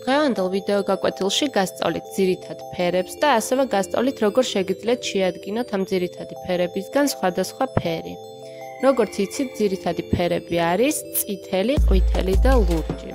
დღევანდელ ვიდეო გაკვეთილში გასწავლით ძირითად ფერებს და ასევე გასწავლით როგორ შეგიძლიათ შეადგინოთ ამ ძირითადი ფერებისგან სხვადასხვა ფერი. Როგორც იცით, ძირითადი ფერები არის წითელი, ყვითელი და ლურჯი.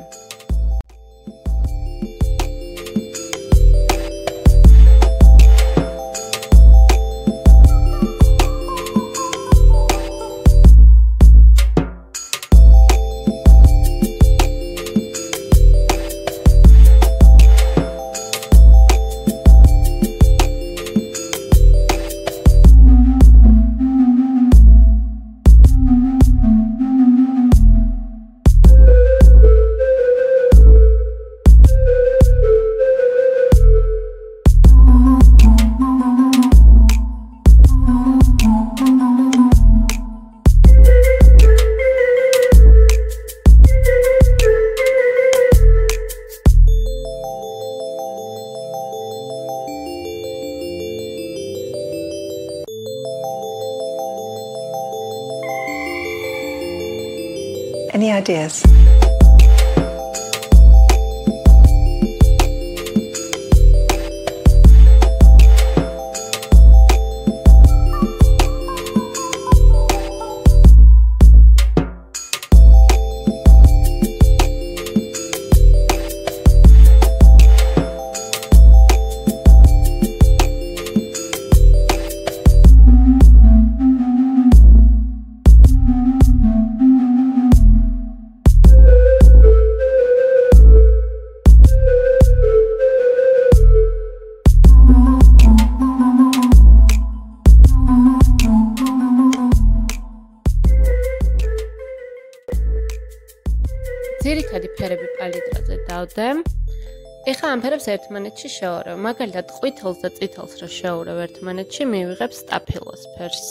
Any ideas? ძირითადი ფერები პალიტრაზე დავდე. ეხლა ამ ფერებს ერთმანეთში შევარევ. მაგალითად, ყვითელს და წითელს რო შევარევ ერთმანეთში, მივიღებ სტაფილოს ფერს.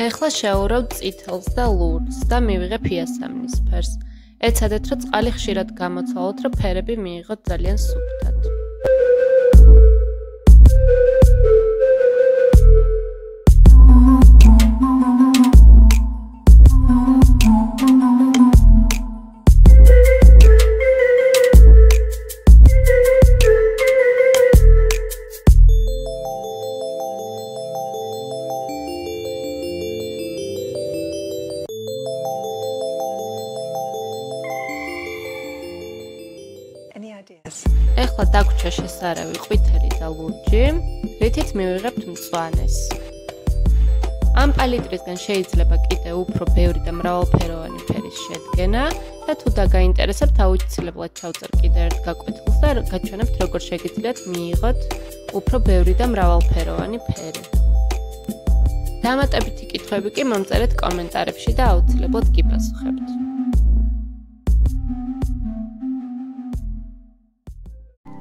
ეხლა შევურავ წითელს და ლურჯს და მივიღებ იასამნის ფერს. ეცადეთ, რომ წყალი ხშირად გამოცვალოთ, რომ ფერები მიიღოთ ძალიან სუფთად. ეხლა დაგვრჩა შესარავი ყვითელი და ლურჯი, რითიც მივიღებთ მწვანეს. ამ პალიტრისგან შეიძლება კიდევ უფრო ბევრი და მრავალფეროვანი ფერის შედგენა და თუ დაგაინტერესებთ, აუცილებლად ჩავწერ კიდევ ერთ გაკვეთილს და გაჩვენებთ, როგორ შეგიძლიათ მიიღოთ უფრო ბევრი და მრავალფეროვანი ფერი. დამატებითი კითხვები კი მომწერეთ კომენტარებში და აუცილებლად გიპასუხებთ.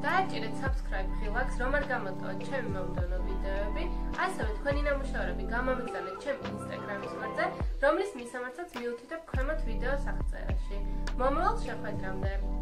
დააჭირეთ subscribe ხილაკს, რომ არ გამოტოვოთ ჩემი მომდევნო ვიდეოები, ასევე თქვენი ნამუშევრები გამომიგზავნეთ ჩემ Instagram-ის გვერდზე, რომლის მისამართაც მივუთითებ ქვემოთ ვიდეოს აღწერაში. მომავალ შეხვედრამდე!